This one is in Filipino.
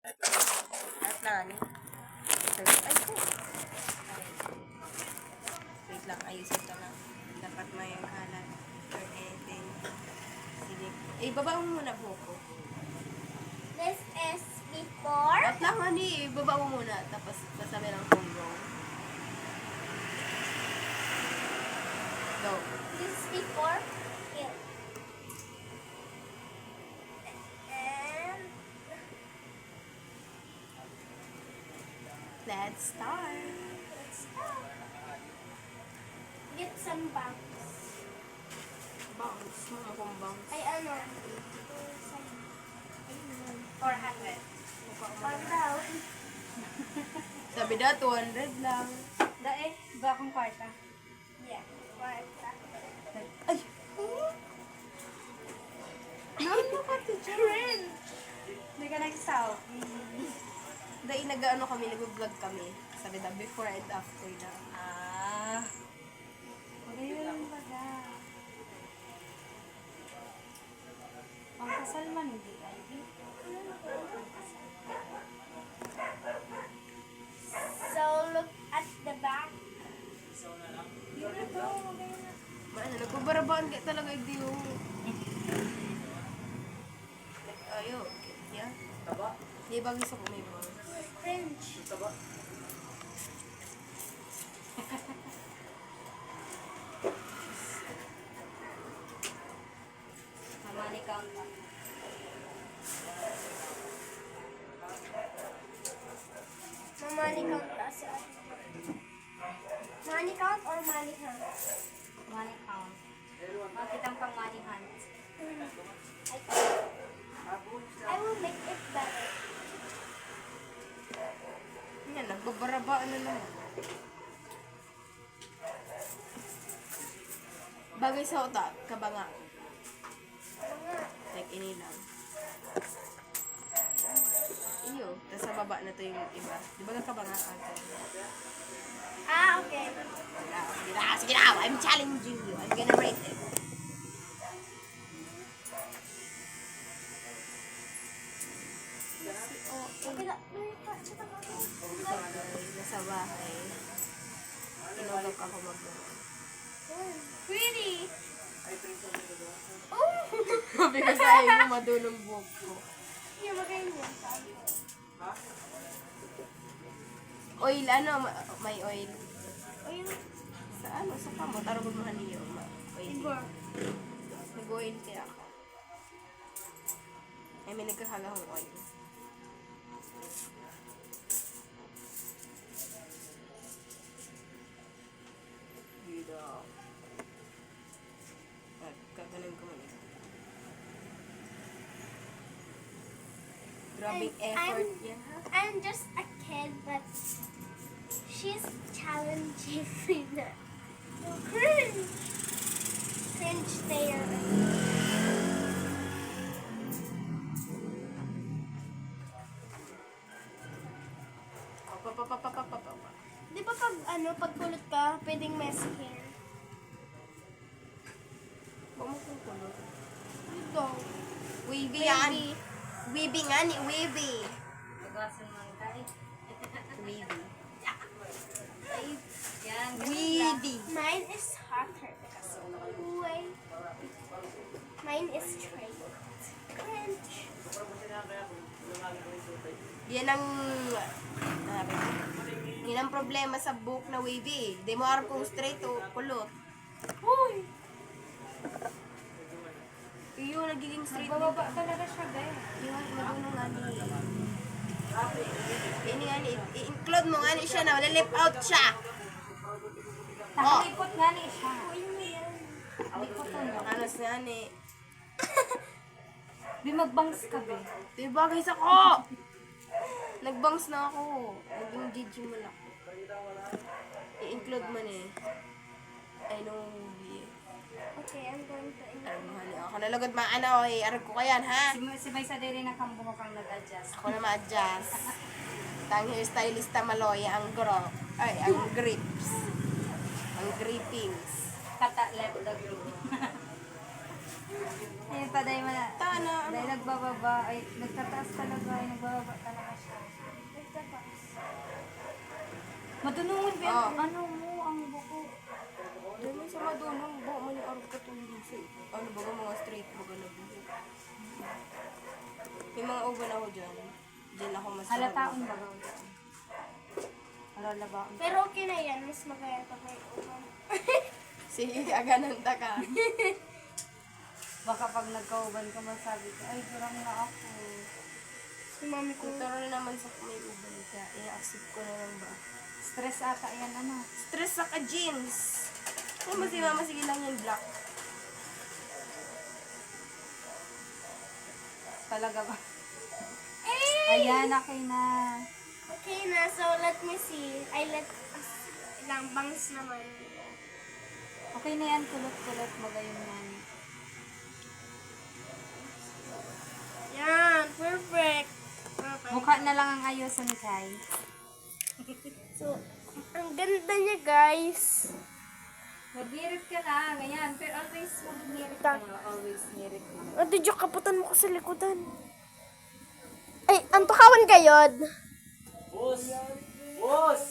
At na, ani. Ay, ko. Wait lang, ayusin ko lang. Dapat may kalat. Or anything. Sige. Eh, baba mo muna buko. This is before. At lang, ani. Baba mo muna. Tapos, pasabi ng Congo. Go. This is before. Here. And Let's start. let's start. Get some bangs. Bounce. Mga kong bounce. Ay, ano? Some. 400. Or daw. Sabi daw, 200 lang. Dae, ba akong kwarta? Yeah. Kwarta. Ay! Ano ka to, Jaren? Hindi ka nagsaw. Dahil nag-ano kami, nag-vlog kami. Sabi daw, before and after na. Ah. Ayun baga. Ang kasal man, hindi ka. So, look at the back. Yun na to, magayon na. Maano, nagbabarabaan kayo talaga yung diyo. Ayo, yeah. Di ba gusto ko may boss? French. Money count. Money count kasi. Money count or money count? Money count. Makitang pang money hunt. I will make it better. Yan, nagbabarabaan na naman. Bagay sa utak, kabanga. Like, ini lang. Iyo, tapos sa baba na to yung iba. Di ba kabanga ate? Ah, okay. Sige na, I'm challenging you. I'm gonna rate it. Okay na. Nasa bahay. Inulog ako mag-vlog. Pretty. Oh! Sabi ko sa iyo, madulong buhok ko. Hindi magayon. Oil, ano? May oil. O yung Sa ano? Sa kamo? Tarugod mo niyo. Oil. Igor. Nag-oil kaya ako. Ay, may nagkakagahong oil. Dito. Kagaling ko man ito. Grabe effort yan, ha? I'm just a kid, but she's challenging me. Cringe. Cringe there. Papapapapapapapa. Di ba pag kulot ka, pwedeng messy hair? Huwag mo kong kulot. Ito. Wavy yan. Wavy nga ni Wavy. Pagasan man ka eh. Wavy. Ay, yan. Wavy. Mine is hotter because way. Mine is straight. Cringe. Yan ang... yan ang problema sa buhok na wavy. Di mo aram kung straight o kulot. Uy! Yung nagiging straight. Nagbababa talaga siya, guys. Yung marunong nga ni... Ini nga ni... I-include mo nga ni siya na. Wala-lip out siya. Nakalipot nga ni siya. Uy mo yan. Lipot mo. Anas nga ni... Di magbangs ka, be. Diba guys ako? Nagbangs na ako. Naging GG mo lang. I-include mo ni. I know movie. Okay, I'm going to Aram mo hani. Ako nalagod maano eh. Aram ko kayan ha. Si May sa diri na kambuho kang nag-adjust. Ako na ma-adjust. Tang hairstylista maloya ang grip. Ay, ang grips. Ang grippings. Kata left the group. Ayun pa dahil Tana. dahil nagbababa, ay nagtataas talaga, ay nagbababa talaga siya. Madunungon ba? Oh. Ano mo ang buko? Dami sa madunong, buhok man yung arog katulong sa ano ba mga straight baga na buhok. May mga uban ako dyan. Dyan ako mas Halataon ba gawin? Halalabaon. Pero okay na yan. Mas magaya pag may uban. Sige, kagananta ka. Baka pag nagkauban ka masabi ka, ay, durang na ako. Si mami ko. Kung taro naman sa may uban ka, i-accept ko na lang ba? Stress ata yan, ano? Stress sa ka-jeans. Ano ba si mama, sige lang yung black. Talaga ba? Eh! Ayan, okay na. Okay na. So, let me see. Ilang bangs naman. Okay na yan, kulot-kulot, magayon yan. Yan. Perfect. Okay. Mukha na lang ang ayusan, Kai. So, ang ganda niya, guys. Mag-ngirit ka lang, ayan. Pero always mag-ngirit ka na. Always ngirit ka. Ate Jo, kaputan mo ko sa likodan. Ay, ang tukawan kayod. Boss! Boss!